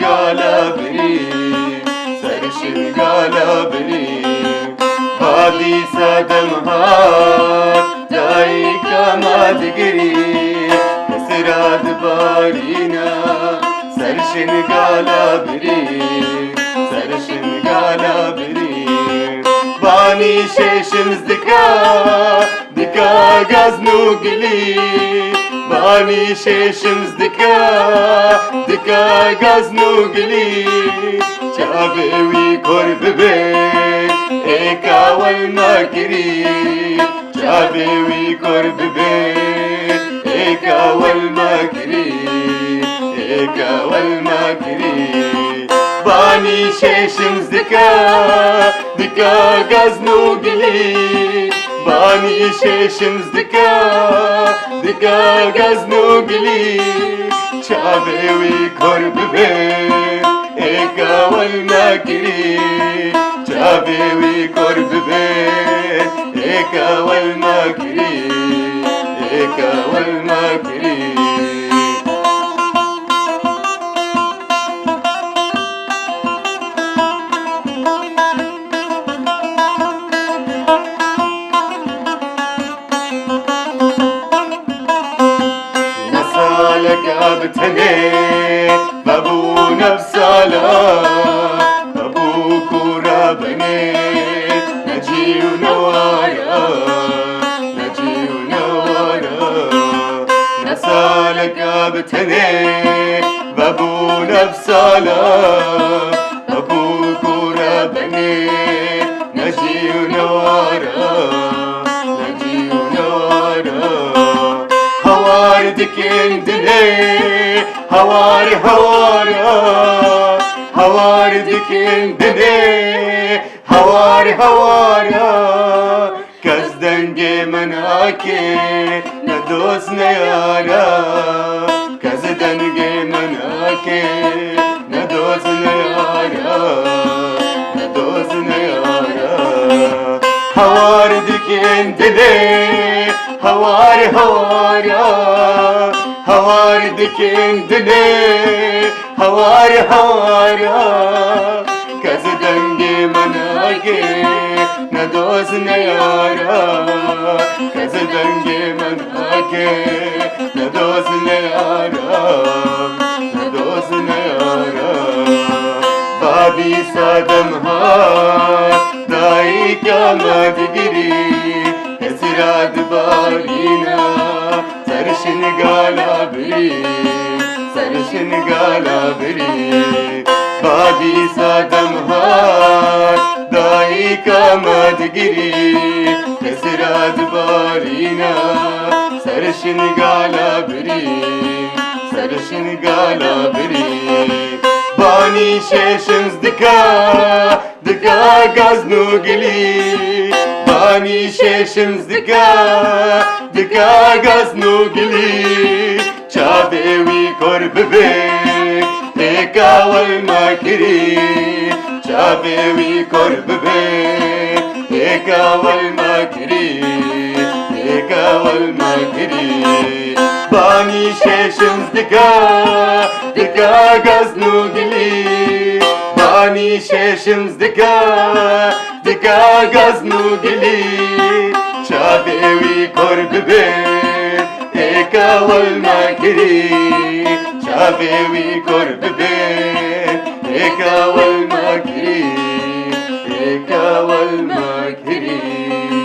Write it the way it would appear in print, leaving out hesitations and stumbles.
gala biri, sarışın gala biri. Hadi sadem hat, daika madgiri, esrad barina, sarışın gala biri, sarışın gala biri. Bani şeşimiz dika gaznu gili. Bani şeşimiz dika gaznu gili. Çabevi korbe eka wal makiri. Çabevi korbe eka wal makiri. Eka wal makiri. Bani şeşimiz dika gaznu gili. Bani şeşimiz dika gaznu gili. Çabevi korbe eka wal makiri. Çabevi korbe eka wal makiri. Eka wal makiri. بتني بابو نفسالا بابو كورا بني نجي ونوارا نجي ونوارا نسالك بتني بابو نفسالا بابو كورا بني نجي ونوارا نجي ونوارا Havardik indine, havari havara, havardik indine, havari havara. Kazdenge manake, na dost ne yara. Kazdenge manake, na dost ne yara, na dost ne yara. Havardik indine. Havari havara, havari dikindine, havari havara. Kazdange manage, na dost ne yara. Kazdange manage, na dost ne yara, na dost ne yara. Babi sadam ha, daika madgiri. Esrad barina, sarışın gala biri, sarışın gala biri. Badi sadam har, daika madgiri. Esrad barina, sarışın gala biri, sarışın gala biri. Bani şeşimiz dika gaznu gili. Bani şeşimiz dika gaznu gili. Çabevi korbe eka wal makiri. Çabevi korbe eka wal makiri. Eka wal makiri. Bani şeşimiz dika gaznu gili. Bani şeşimiz dika gaznu gili. Çabevi korbe eka wal makiri. Çabevi korbe eka wal makiri. Eka wal makiri.